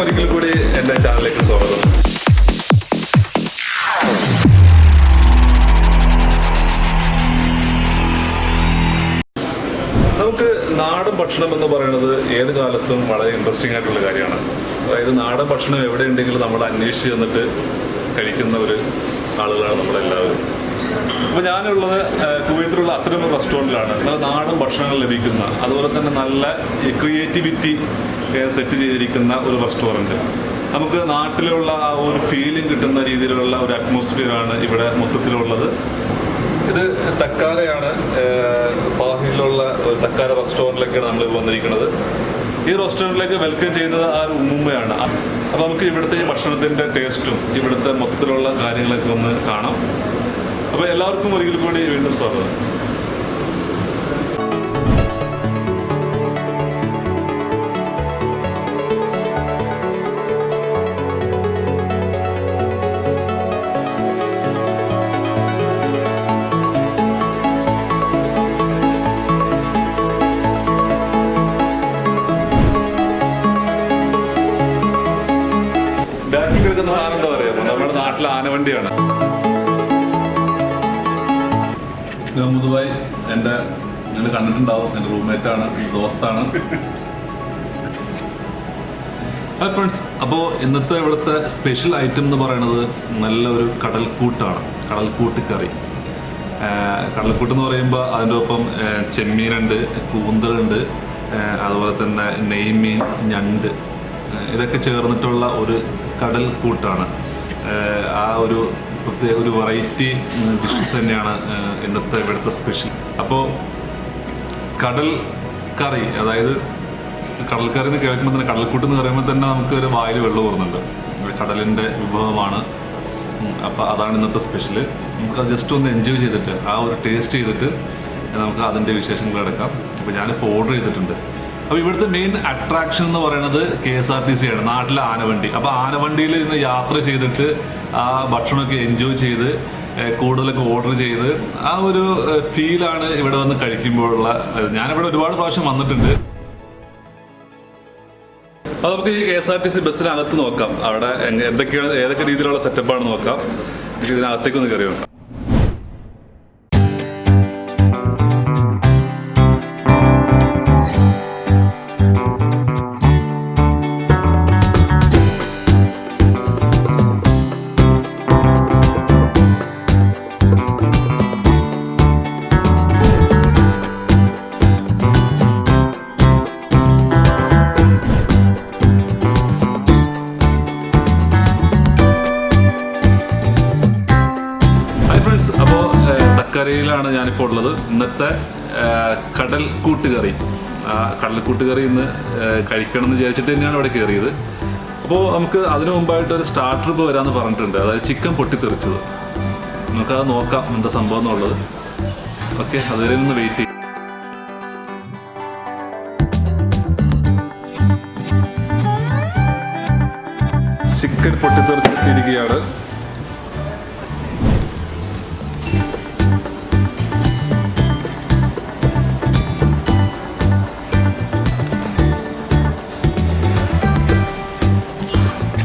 ഒരിക്കൽ കൂടി എൻ്റെ ചാനലിലേക്ക് സ്വാഗതം. നമുക്ക് നാടൻ ഭക്ഷണം എന്ന് പറയുന്നത് ഏത് കാലത്തും വളരെ ഇൻട്രസ്റ്റിംഗ് ആയിട്ടുള്ള കാര്യമാണ്. അതായത് നാടൻ ഭക്ഷണം എവിടെ ഉണ്ടെങ്കിലും നമ്മൾ അന്വേഷിച്ച് ചെന്നിട്ട് കഴിക്കുന്ന ഒരു ആളുകളാണ് നമ്മളെല്ലാവരും. അപ്പോൾ ഞാനുള്ളത് കുവൈത്തിലുള്ള അത്തരം ഒരു റെസ്റ്റോറൻറ്റിലാണ്. നല്ല നാടൻ ഭക്ഷണങ്ങൾ ലഭിക്കുന്ന, അതുപോലെ തന്നെ നല്ല ക്രിയേറ്റിവിറ്റി സെറ്റ് ചെയ്തിരിക്കുന്ന ഒരു റെസ്റ്റോറൻറ്റ്. നമുക്ക് നാട്ടിലുള്ള ആ ഒരു ഫീലിംഗ് കിട്ടുന്ന രീതിയിലുള്ള ഒരു അറ്റ്മോസ്ഫിയറാണ് ഇവിടെ മൊത്തത്തിലുള്ളത്. ഇത് തക്കാരയാണ്. ഫാഹിലുള്ള ഒരു തക്കാര റെസ്റ്റോറൻറ്റിലേക്കാണ് നമ്മൾ വന്നിരിക്കുന്നത്. ഈ റെസ്റ്റോറൻറ്റിലേക്ക് വെൽക്കം ചെയ്യുന്നത് ആ ഒരു ഉമ്മുമ്മയാണ്. അപ്പോൾ നമുക്ക് ഇവിടുത്തെ ഈ ഭക്ഷണത്തിൻ്റെ ടേസ്റ്റും ഇവിടുത്തെ മൊത്തത്തിലുള്ള കാര്യങ്ങളൊക്കെ ഒന്ന് കാണാം. അപ്പോൾ എല്ലാവർക്കും ഒരിക്കൽ കൂടി വീണ്ടും സ്വാഗതം. ബാക്കി കിടക്കുന്ന സാധനം എന്താ പറയുക, നമ്മുടെ നാട്ടിലെ ആനവണ്ടിയാണ്. മുതുവായി എൻ്റെ നിങ്ങൾ കണ്ടിട്ടുണ്ടാവും, എൻ്റെ റൂംമേറ്റാണ്, ദോസ്താണ്. Hi friends. അപ്പോൾ ഇന്നത്തെ ഇവിടുത്തെ സ്പെഷ്യൽ ഐറ്റം എന്ന് പറയുന്നത് നല്ലൊരു കടൽക്കൂട്ടാണ്. കടൽക്കൂട്ട് കറി. കടൽക്കൂട്ട് എന്ന് പറയുമ്പോൾ അതിൻ്റെ ഒപ്പം ചെമ്മീനുണ്ട്, കൂന്തലുണ്ട്, അതുപോലെ തന്നെ നെയ്മീൻ, ഞണ്ട്, ഇതൊക്കെ ചേർന്നിട്ടുള്ള ഒരു കടൽ കൂട്ടാണ്. ആ ഒരു പ്രത്യേക ഒരു വെറൈറ്റി ഡിഷസ് തന്നെയാണ് ഇന്നത്തെ ഇവിടുത്തെ സ്പെഷ്യൽ. അപ്പോൾ കടൽ കറി, അതായത് കടൽ കറി എന്ന് കേൾക്കുമ്പോൾ തന്നെ, കടൽക്കൂട്ട് എന്ന് പറയുമ്പോൾ തന്നെ നമുക്ക് ഒരു വായിൽ വെള്ളം ഓർന്നുണ്ട്. കടലിൻ്റെ വിഭവമാണ്. അപ്പോൾ അതാണ് ഇന്നത്തെ സ്പെഷ്യൽ. നമുക്കത് ജസ്റ്റ് ഒന്ന് എൻജോയ് ചെയ്തിട്ട്, ആ ഒരു ടേസ്റ്റ് ചെയ്തിട്ട് നമുക്ക് അതിൻ്റെ വിശേഷങ്ങൾ എടുക്കാം. അപ്പോൾ ഞാനിപ്പോൾ ഓർഡർ ചെയ്തിട്ടുണ്ട്. അപ്പോൾ ഇവിടുത്തെ മെയിൻ അട്രാക്ഷൻ എന്ന് പറയുന്നത് KSRTC ആണ്, നാട്ടിലെ ആനവണ്ടി. അപ്പോൾ ആനവണ്ടിയിൽ നിന്ന് യാത്ര ചെയ്തിട്ട് ആ ഭക്ഷണമൊക്കെ എൻജോയ് ചെയ്ത് കൂടുതലൊക്കെ ഓർഡർ ചെയ്ത് ആ ഒരു ഫീലാണ് ഇവിടെ വന്ന് കഴിക്കുമ്പോഴുള്ള. ഞാനിവിടെ ഒരുപാട് പ്രാവശ്യം വന്നിട്ടുണ്ട്. അപ്പോൾ നമുക്ക് ഈ KSRTC ബസ്സിനകത്ത് നോക്കാം. അവിടെ എന്തൊക്കെയാണ്, ഏതൊക്കെ രീതിയിലുള്ള സെറ്റപ്പാണെന്ന് നോക്കാം. എനിക്ക് ഇതിനകത്തേക്കൊന്ന് കയറി നോക്കാം. അപ്പോൾ തക്കരയിലാണ് ഞാനിപ്പോൾ ഉള്ളത്. ഇന്നത്തെ കടൽ കൂട്ടുകറി, കടൽക്കൂട്ടുകറി ഇന്ന് കഴിക്കണം എന്ന് വിചാരിച്ചിട്ട് തന്നെയാണ് ഇവിടെ കയറിയത്. അപ്പോൾ നമുക്ക് അതിനു മുമ്പായിട്ട് ഒരു സ്റ്റാർട്ടർ ഇപ്പോൾ വരാമെന്ന് പറഞ്ഞിട്ടുണ്ട്. അതായത് ചിക്കൻ പൊട്ടിത്തെറിച്ചത്. നമുക്കത് നോക്കാം എന്താ സംഭവം എന്നുള്ളത്. ഓക്കെ, അതുവരെ ഒന്ന് വെയിറ്റ് ചെയ്യും. ചിക്കൻ പൊട്ടിത്തെറിച്ചിരിക്കുകയാണ്.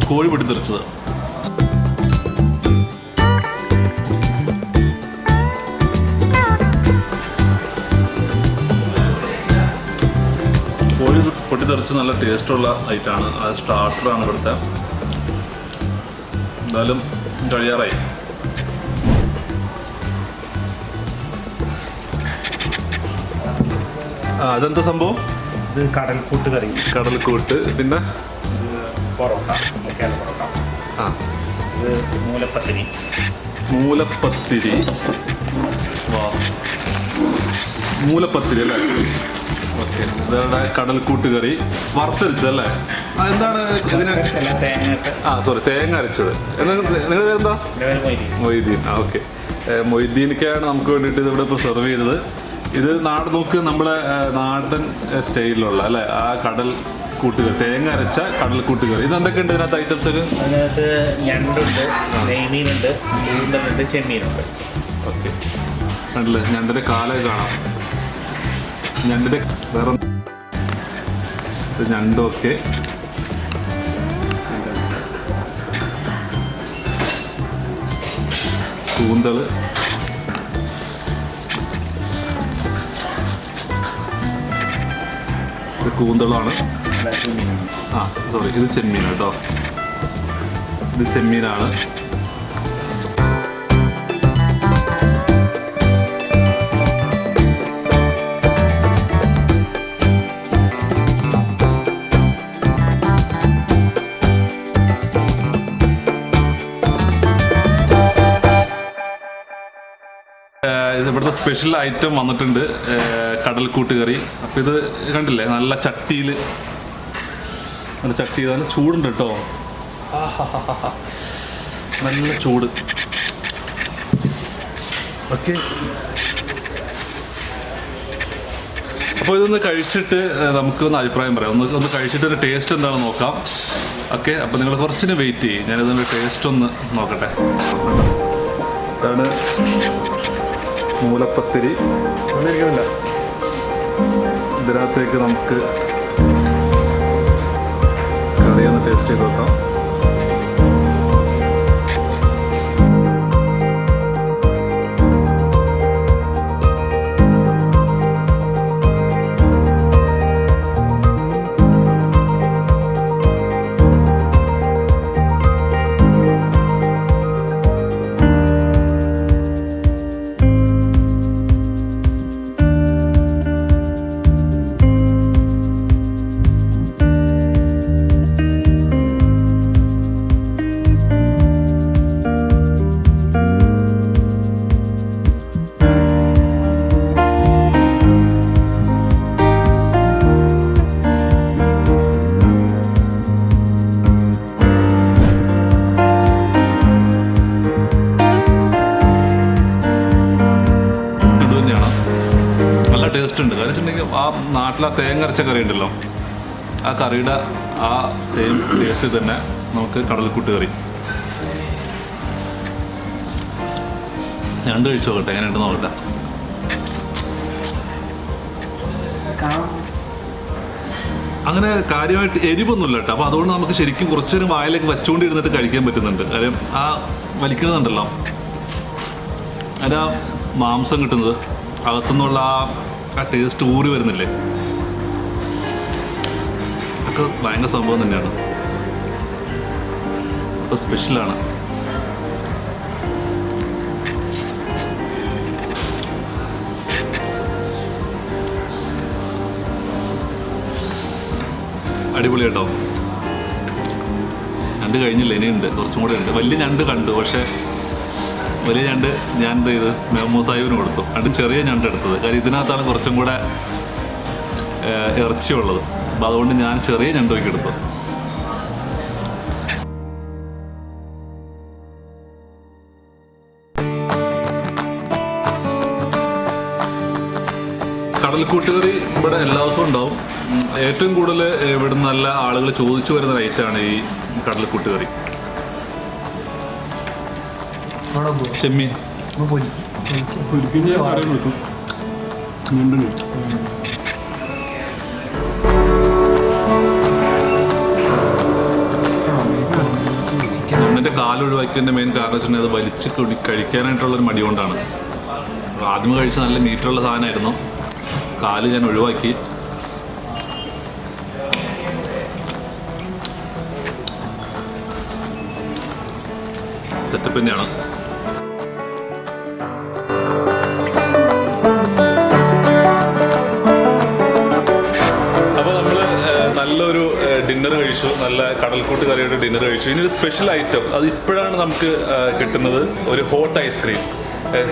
കോഴി പൊട്ടിത്തെറിച്ചത്. കോഴി പൊട്ടിത്തെറിച്ച് നല്ല ടേസ്റ്റുള്ള ഐറ്റമാണ്. അത് സ്റ്റാർട്ടറാണ് ഇവിടുത്തെ. എന്തായാലും കഴിയാറായി. അതെന്താ സംഭവം? ഇത് കടൽക്കൂട്ട് കറി. കടൽക്കൂട്ട്. പിന്നെ പൊറോട്ട, മുട്ടയുടെ പൊറോട്ട. ഇത് മൂലപ്പത്തിരി. മൂലപ്പത്തിരി. വാ, മൂലപ്പത്തിരി അല്ലേ? ഓക്കെ. ഇതവിടെ കടൽക്കൂട്ട് കറി വറുത്തരിച്ചല്ലേ? എന്താണ് ഇതിന്? തേങ്ങ അരച്ചത്. നിങ്ങളുടെ പേരെന്താ? മൊയ്തീൻ. ഓക്കെ. മൊയ്തീനിക്കാണ് നമുക്ക് വേണ്ടിയിട്ട് ഇതിവിടെ ഇപ്പോൾ സെർവ് ചെയ്തത്. ഇത് നോക്ക്, നമ്മുടെ നാടൻ സ്റ്റൈലിലുള്ള അല്ലേ ആ കടൽ കൂട്ടുകറി, തേങ്ങ അരച്ച കടൽ കൂട്ടുകറി. ഇത് എന്തൊക്കെയുണ്ട് ഇതിനകത്ത് ഐറ്റംസ്? അതിനകത്ത് ഞണ്ടുണ്ട്, നെയ്മീനുണ്ട്, കൂന്തലുണ്ട്, ചെമ്മീനുണ്ട്. ഓക്കെ. കണ്ടില്ലേ, ഞണ്ടിൻ്റെ കാലം കാണാം. ഞണ്ടിൻ്റെ വേറെ ഞണ്ടൊക്കെ കൂന്തൽ, ഇത് കൂന്തളാണ്. ആ സോറി, ഇത് ചെമ്മീൻ കേട്ടോ. ഇത് ചെമ്മീനാണ്. ഇവിടുത്തെ സ്പെഷ്യൽ ഐറ്റം വന്നിട്ടുണ്ട്, കടൽക്കൂട്ട് കറി. അപ്പോൾ ഇത് കണ്ടില്ലേ, നല്ല ചട്ടിയിൽ, നല്ല ചൂടുണ്ട് കേട്ടോ. നല്ല ചൂട്. ഓക്കെ, അപ്പോൾ ഇതൊന്ന് കഴിച്ചിട്ട് നമുക്കൊന്ന് അഭിപ്രായം പറയാം. ഒന്ന് കഴിച്ചിട്ട് ഒരു ടേസ്റ്റ് എന്താണെന്ന് നോക്കാം. ഓക്കെ, അപ്പോൾ നിങ്ങൾ കുറച്ചിന് വെയിറ്റ് ചെയ്യും, ഞാനിതിൻ്റെ ടേസ്റ്റ് ഒന്ന് നോക്കട്ടെ. ഇതാണ് മൂലപ്പത്തിരി. ഒന്നിരിക്കുന്നില്ല, ഇതിനകത്തേക്ക് നമുക്ക് കറി ഒന്ന് ടേസ്റ്റ് ചെയ്ത് നോക്കാം. ടേസ്റ്റ് ഉണ്ട്. കാരണം വെച്ചിട്ടുണ്ടെങ്കിൽ ആ നാട്ടിലെ തേങ്ങ അരച്ച കറി ഉണ്ടല്ലോ, ആ കറിയുടെ ആ സെയിം ടേസ്റ്റ് തന്നെ നമുക്ക് കടൽക്കൂട്ട് കറി. രണ്ട് കഴിച്ചു നോക്കട്ടെ, എങ്ങനെയുണ്ട് നോക്കട്ടെ. അങ്ങനെ കാര്യമായിട്ട് എരിവൊന്നുമില്ല കേട്ടോ. അപ്പോൾ അതുകൊണ്ട് നമുക്ക് ശരിക്കും കുറച്ചൊരു വായിലേക്ക് വെച്ചുകൊണ്ടിരുന്നിട്ട് കഴിക്കാൻ പറ്റുന്നുണ്ട്. കാര്യം ആ വലിക്കുന്നുണ്ടല്ലോ, അതിൻ്റെ ആ മാംസം കിട്ടുന്നത് അകത്തുനിന്നുള്ള ആ ടേസ്റ്റ് ഊറി വരുന്നില്ലേ, ഒക്കെ ഭയങ്കര സംഭവം തന്നെയാണ്. അത് സ്പെഷ്യലാണ്. അടിപൊളി കേട്ടോ. ഞണ്ട് കഴിഞ്ഞില്ല, ഇനിയുണ്ട്, കുറച്ചും കൂടെ ഉണ്ട്. വലിയ ഞണ്ട് കണ്ടു, പക്ഷേ വലിയ ഞണ്ട് ഞാൻ എന്ത് ചെയ്ത് മൂസാഹിബിന് കൊടുത്തു. അത് ചെറിയ ഞണ്ട് എടുത്തത്, കാര്യം ഇതിനകത്താണ് കുറച്ചും കൂടെ ഇറച്ചിയുള്ളത്. അപ്പോൾ അതുകൊണ്ട് ഞാൻ ചെറിയ ഞണ്ട് നോക്കി എടുത്തു. കടൽക്കൂട്ടുകറി ഇവിടെ എല്ലാ ദിവസവും ഉണ്ടാവും. ഏറ്റവും കൂടുതൽ ഇവിടെ നല്ല ആളുകൾ ചോദിച്ചു വരുന്ന ഐറ്റമാണ് ഈ കടൽക്കൂട്ടുകറി. ചെമ്മീൻ എൻ്റെ കാലൊഴിവാക്കിയതിൻ്റെ മെയിൻ കാരണം വെച്ചിട്ടുണ്ടെങ്കിൽ അത് വലിച്ച് കഴിക്കാനായിട്ടുള്ളൊരു മടി കൊണ്ടാണ്. ആദ്യം കഴിച്ച നല്ല മീറ്റുള്ള സാധനമായിരുന്നു, കാല് ഞാൻ ഒഴിവാക്കി. സെറ്റപ്പ് തന്നെയാണ്. നല്ലൊരു ഡിന്നർ കഴിച്ചു, നല്ല കടൽക്കൂട്ട് കറിയുടെ ഡിന്നർ കഴിച്ചു. ഇനി ഒരു സ്പെഷ്യൽ ഐറ്റം, അത് ഇപ്പോഴാണ് നമുക്ക് കിട്ടുന്നത്, ഒരു ഹോട്ട് ഐസ്ക്രീം.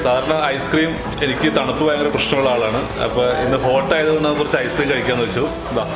സാധാരണ ഐസ്ക്രീം എനിക്ക് തണുപ്പ് ഭയങ്കര പ്രശ്നമുള്ള ആളാണ്. അപ്പോൾ ഇന്ന് ഹോട്ട് ആയതുകൊണ്ട് കുറച്ച് ഐസ്ക്രീം കഴിക്കാമെന്ന് വെച്ചു. ഇതാ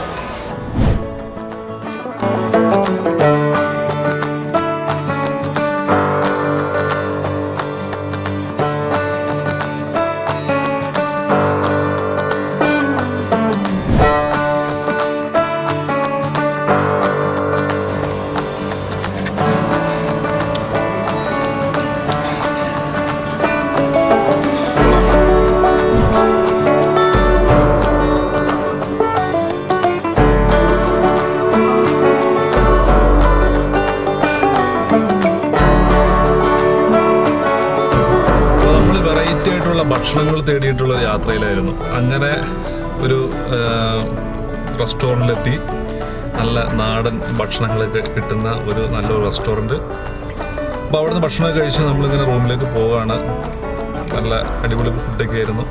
കഴിഞ്ഞിട്ടുള്ള യാത്രയിലായിരുന്നു. അങ്ങനെ ഒരു റെസ്റ്റോറൻറ്റിലെത്തി. നല്ല നാടൻ ഭക്ഷണങ്ങളൊക്കെ കിട്ടുന്ന ഒരു നല്ലൊരു റെസ്റ്റോറൻറ്റ്. അപ്പോൾ അവിടുന്ന് ഭക്ഷണമൊക്കെ കഴിച്ച് നമ്മളിങ്ങനെ റൂമിലേക്ക് പോവുകയാണ്. നല്ല അടിപൊളി ഫുഡൊക്കെ ആയിരുന്നു.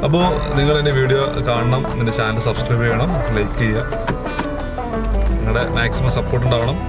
അപ്പോൾ നിങ്ങൾ എൻ്റെ വീഡിയോ കാണണം, എൻ്റെ ചാനൽ സബ്സ്ക്രൈബ് ചെയ്യണം, ലൈക്ക് ചെയ്യുക. നിങ്ങളുടെ മാക്സിമം സപ്പോർട്ട് ഉണ്ടാവണം.